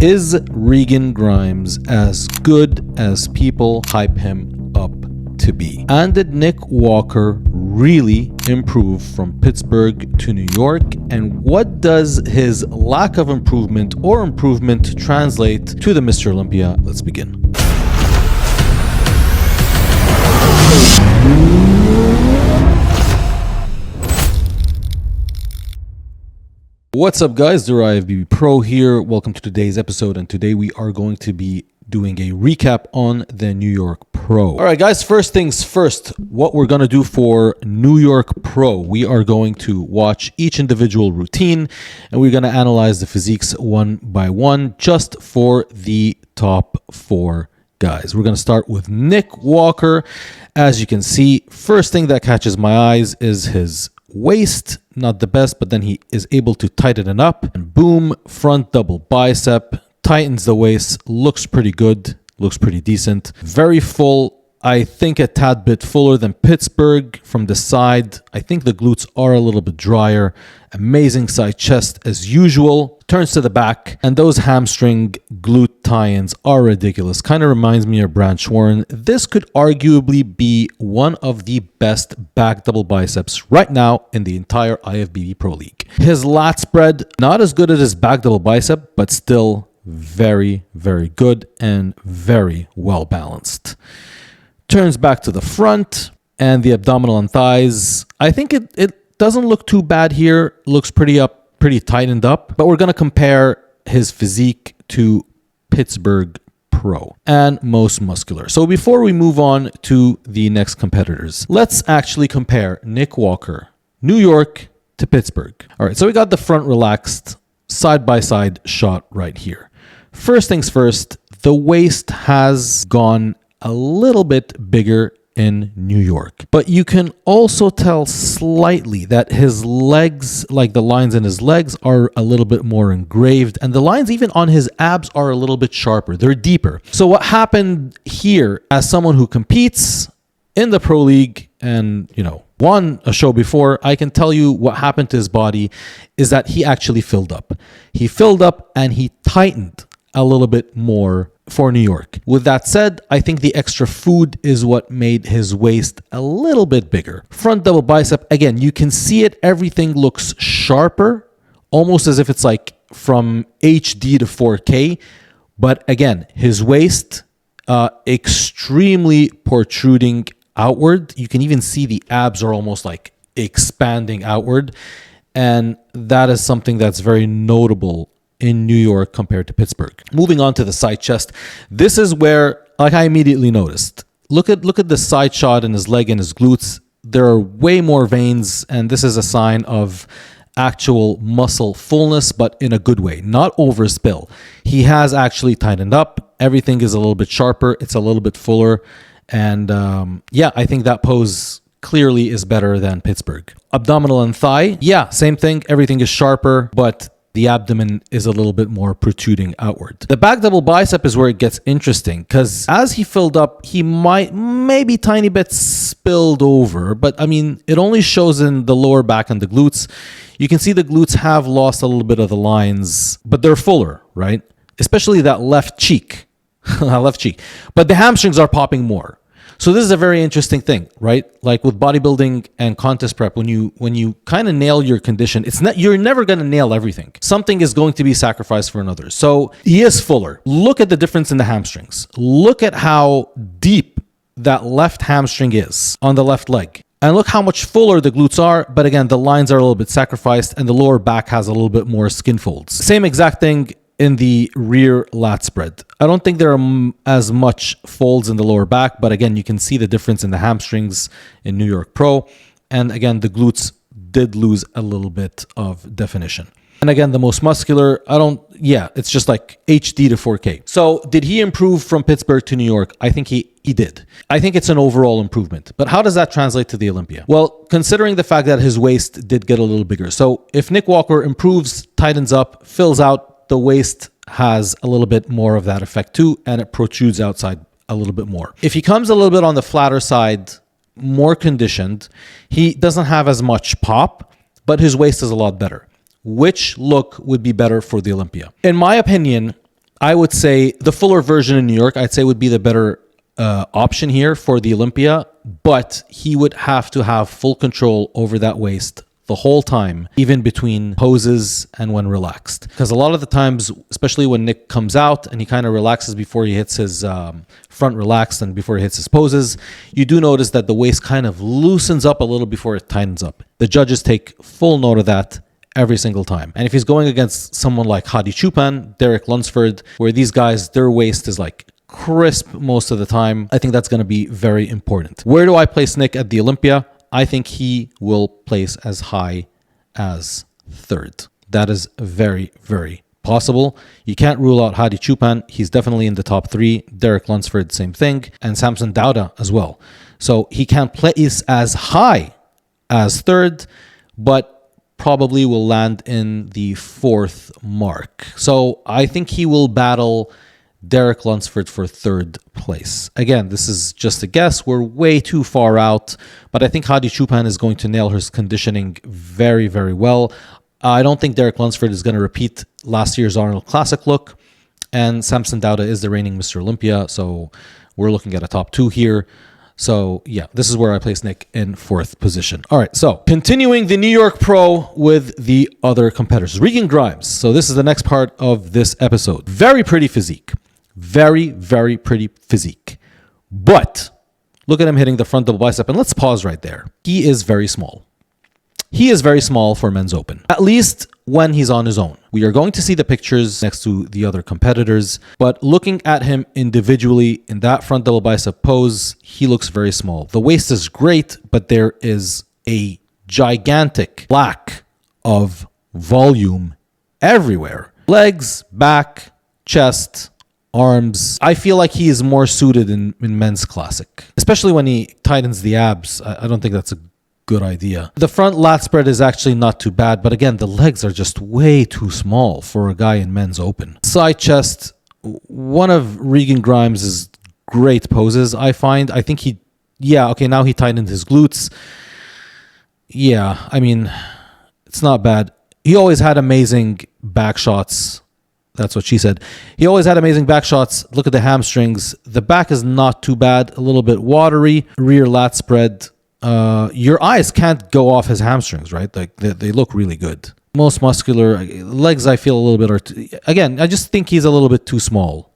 Is Regan Grimes as good as people hype him up to be? And did Nick Walker really improve from Pittsburgh to New York? And what does his lack of improvement or improvement translate to the Mr. Olympia? Let's begin. What's up, guys? The IFBB Pro here. Welcome to today's episode, and today we are going to be doing a recap on the New York Pro. All right, guys, first things first, what we're going to do for New York Pro, we are going to watch each individual routine, and we're going to analyze the physiques one by one just for the top four guys. We're going to start with Nick Walker. As you can see, first thing that catches my eyes is his waist. Not the best, but then he is able to tighten it up, and boom, front double bicep, tightens the waist, looks pretty good, looks pretty decent, very full. I think a tad bit fuller than Pittsburgh from the side. I think the glutes are a little bit drier. Amazing side chest as usual. Turns to the back, and those hamstring glute tie-ins are ridiculous. Kind of reminds me of Branch Warren. This could arguably be one of the best back double biceps right now in the entire IFBB Pro League. His lat spread, not as good as his back double bicep, but still very, very good and very well balanced. Turns back to the front, and the abdominal and thighs. I think it doesn't look too bad here. Looks pretty tightened up. But we're going to compare his physique to Pittsburgh Pro and most muscular. So before we move on to the next competitors, let's actually compare Nick Walker, New York to Pittsburgh. All right, so we got the front relaxed side-by-side shot right here. First things first, the waist has gone a little bit bigger in New York, but you can also tell slightly that his legs, like the lines in his legs, are a little bit more engraved, and the lines even on his abs are a little bit sharper. They're deeper. So what happened here, as someone who competes in the Pro League and, won a show before, I can tell you what happened to his body is that he actually filled up. He filled up and he tightened a little bit more for New York. With that said, I think the extra food is what made his waist a little bit bigger. Front double bicep, again, you can see it. Everything looks sharper, almost as if it's like from HD to 4K. But again, his waist, extremely protruding outward. You can even see the abs are almost like expanding outward. And that is something that's very notable in New York compared to Pittsburgh. Moving on to the side chest. This is where, like, I immediately noticed. Look at the side shot in his leg and his glutes. There are way more veins, and this is a sign of actual muscle fullness, but in a good way, not overspill. He has actually tightened up. Everything is a little bit sharper. It's a little bit fuller. And I think that pose clearly is better than Pittsburgh. Abdominal and thigh. Yeah, same thing. Everything is sharper, but the abdomen is a little bit more protruding outward. The back double bicep is where it gets interesting, because as he filled up, he maybe tiny bit spilled over, but I mean, it only shows in the lower back and the glutes. You can see the glutes have lost a little bit of the lines, but they're fuller, right? Especially that left cheek, But the hamstrings are popping more. So this is a very interesting thing, right? Like with bodybuilding and contest prep, when you kind of nail your condition, you're never going to nail everything. Something is going to be sacrificed for another. So he is fuller. Look at the difference in the hamstrings. Look at how deep that left hamstring is on the left leg. And look how much fuller the glutes are. But again, the lines are a little bit sacrificed and the lower back has a little bit more skin folds. Same exact thing in the rear lat spread. I don't think there are as much folds in the lower back, but again, you can see the difference in the hamstrings in New York Pro. And again, the glutes did lose a little bit of definition. And again, the most muscular, it's just like HD to 4K. So did he improve from Pittsburgh to New York? I think he did. I think it's an overall improvement. But how does that translate to the Olympia? Well, considering the fact that his waist did get a little bigger. So if Nick Walker improves, tightens up, fills out, the waist has a little bit more of that effect too, and it protrudes outside a little bit more. If he comes a little bit on the flatter side, more conditioned, he doesn't have as much pop, but his waist is a lot better. Which look would be better for the Olympia? In my opinion, I would say the fuller version in New York, I'd say would be the better option here for the Olympia, but he would have to have full control over that waist the whole time, even between poses and when relaxed. Because a lot of the times, especially when Nick comes out and he kind of relaxes before he hits his front relaxed and before he hits his poses, you do notice that the waist kind of loosens up a little before it tightens up. The judges take full note of that every single time. And if he's going against someone like Hadi Choopan, Derek Lunsford, where these guys, their waist is like crisp most of the time, I think that's going to be very important. Where do I place Nick at the Olympia? I think he will place as high as third. That is very, very possible. You can't rule out Hadi Choopan. He's definitely in the top three. Derek Lunsford, same thing. And Samson Dauda as well. So he can't place as high as third, but probably will land in the fourth mark. So I think he will battle Derek Lunsford for third place. Again, this is just a guess. We're way too far out, but I think Hadi Choopan is going to nail his conditioning very, very well. I don't think Derek Lunsford is going to repeat last year's Arnold Classic look, and Samson Dauda is the reigning Mr. Olympia, so we're looking at a top two here. So yeah, this is where I place Nick in fourth position. All right, so continuing the New York Pro with the other competitors. Regan Grimes. So this is the next part of this episode. Very pretty physique. Very, very pretty physique. But look at him hitting the front double bicep. And let's pause right there. He is very small. He is very small for men's open, at least when he's on his own. We are going to see the pictures next to the other competitors, but looking at him individually in that front double bicep pose, he looks very small. The waist is great, but there is a gigantic lack of volume everywhere. Legs, back, chest, arms. I feel like he is more suited in men's classic, especially when he tightens the abs. I don't think that's a good idea. The front lat spread is actually not too bad, but again, the legs are just way too small for a guy in men's open. Side chest, one of Regan Grimes' great poses, I find. I think now he tightened his glutes. Yeah, I mean, it's not bad. He always had amazing back shots. That's what she said. He always had amazing back shots. Look at the hamstrings. The back is not too bad. A little bit watery. Rear lat spread. Your eyes can't go off his hamstrings, right? Like they look really good. Most muscular. Legs, I feel a little bit again, I just think he's a little bit too small.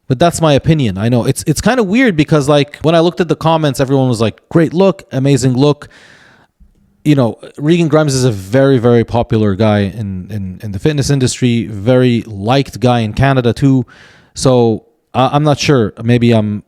But that's my opinion. I know it's kind of weird because like when I looked at the comments, everyone was like, great look, amazing look. You know, Regan Grimes is a very, very popular guy in the fitness industry, very liked guy in Canada too. So I'm not sure. Maybe I'm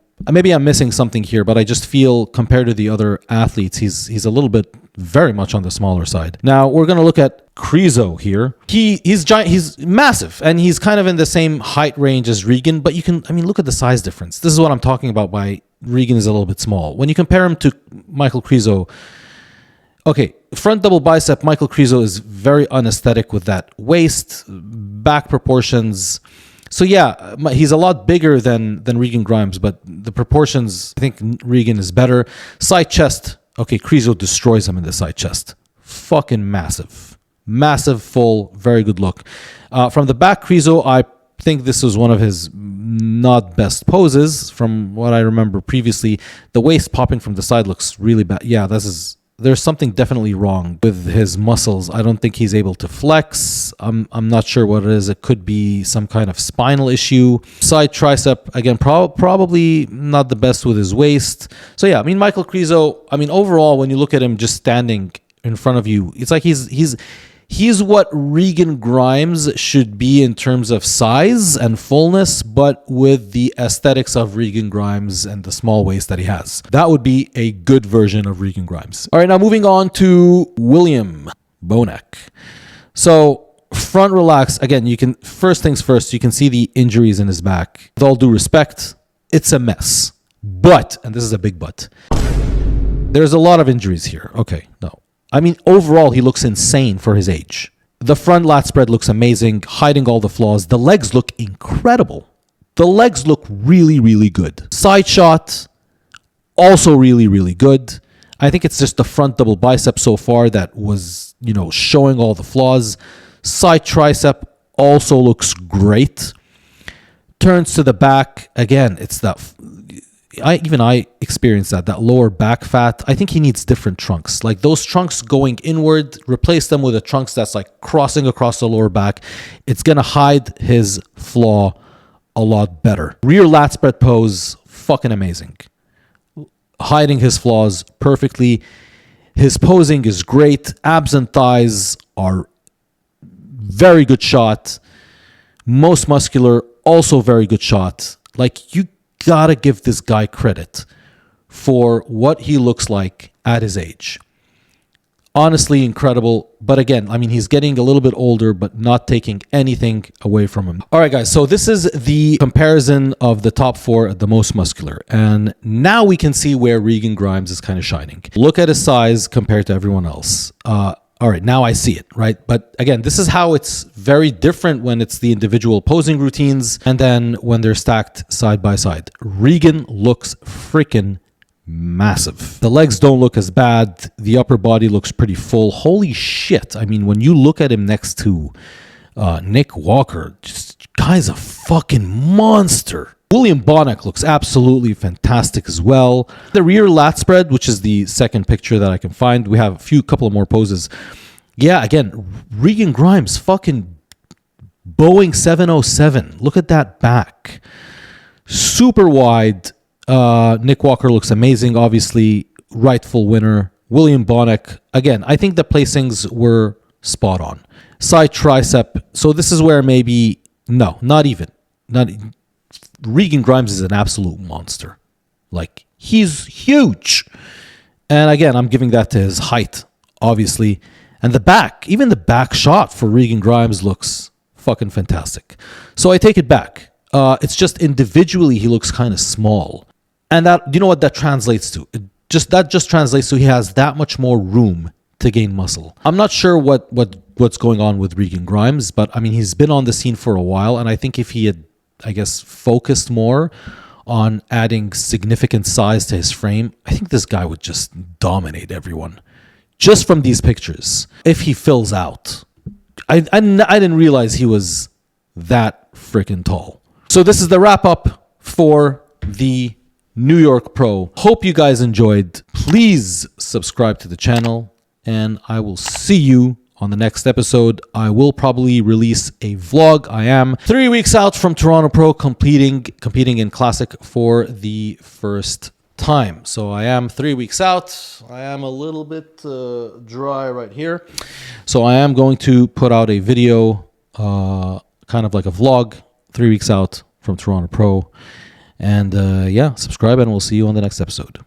missing something here, but I just feel compared to the other athletes, he's a little bit very much on the smaller side. Now we're gonna look at Crezo here. He's giant. He's massive, and he's kind of in the same height range as Regan. But look at the size difference. This is what I'm talking about. By Regan is a little bit small when you compare him to Michael Crezo. Okay, front double bicep, Michael Crezo is very unaesthetic with that waist, back proportions. So yeah, he's a lot bigger than Regan Grimes, but the proportions, I think Regan is better. Side chest, okay, Crezo destroys him in the side chest. Fucking massive. Massive, full, very good look. From the back, Crezo, I think this was one of his not best poses from what I remember previously. The waist popping from the side looks really bad. Yeah, there's something definitely wrong with his muscles. I don't think he's able to flex. I'm not sure what it is. It could be some kind of spinal issue. Side tricep, again, probably not the best with his waist. So yeah, Michael Crezo, overall, when you look at him just standing in front of you, it's like he's what Regan Grimes should be in terms of size and fullness, but with the aesthetics of Regan Grimes and the small waist that he has. That would be a good version of Regan Grimes. All right, now moving on to William Bonac. So front relax. Again, first things first, you can see the injuries in his back. With all due respect, it's a mess. But, and this is a big but, there's a lot of injuries here. Okay, no. Overall, he looks insane for his age. The front lat spread looks amazing, hiding all the flaws. The legs look incredible. The legs look really, really good. Side shot, also really, really good. I think it's just the front double bicep so far that was, showing all the flaws. Side tricep also looks great. turns to the back. Again, it's that... I experienced that lower back fat. I think he needs different trunks. Like those trunks going inward, replace them with a trunks that's like crossing across the lower back. It's going to hide his flaw a lot better. Rear lat spread pose, fucking amazing. Hiding his flaws perfectly. His posing is great. Abs and thighs are very good shot. Most muscular, also very good shot. Like, you gotta give this guy credit for what he looks like at his age. Honestly, incredible. But again, I mean, he's getting a little bit older, but not taking anything away from him. All right, guys. So this is the comparison of the top four at the most muscular. And now we can see where Regan Grimes is kind of shining. Look at his size compared to everyone else. All right, now I see it, right? But again, this is how it's very different when it's the individual posing routines and then when they're stacked side by side. Regan looks freaking massive. The legs don't look as bad. The upper body looks pretty full. Holy shit. I mean, when you look at him next to Nick Walker, just guy's a fucking monster. William Bonk looks absolutely fantastic as well. The rear lat spread, which is the second picture that I can find, we have a couple of more poses. Yeah, again, Regan Grimes, fucking Boeing 707. Look at that back. Super wide. Nick Walker looks amazing, obviously. Rightful winner. William Bonk, again, I think the placings were spot on. Side tricep. So this is where maybe, no, not even. Regan Grimes is an absolute monster. Like, he's huge. And again, I'm giving that to his height, obviously. And the back, even the back shot for Regan Grimes looks fucking fantastic. So I take it back. It's just individually he looks kind of small. And that, you know what that translates to? That just translates to he has that much more room to gain muscle. I'm not sure what's going on with Regan Grimes, but I mean, he's been on the scene for a while. And I think if he had, I guess, focused more on adding significant size to his frame, I think this guy would just dominate everyone. Just from these pictures. If he fills out. I didn't realize he was that freaking tall. So this is the wrap up for the New York Pro. Hope you guys enjoyed. Please subscribe to the channel, and I will see you on the next episode. I will probably release a vlog. I am 3 weeks out from Toronto Pro, competing in Classic for the first time. So I am 3 weeks out. I am a little bit dry right here. So I am going to put out a video, kind of like a vlog, 3 weeks out from Toronto Pro. And yeah, subscribe and we'll see you on the next episode.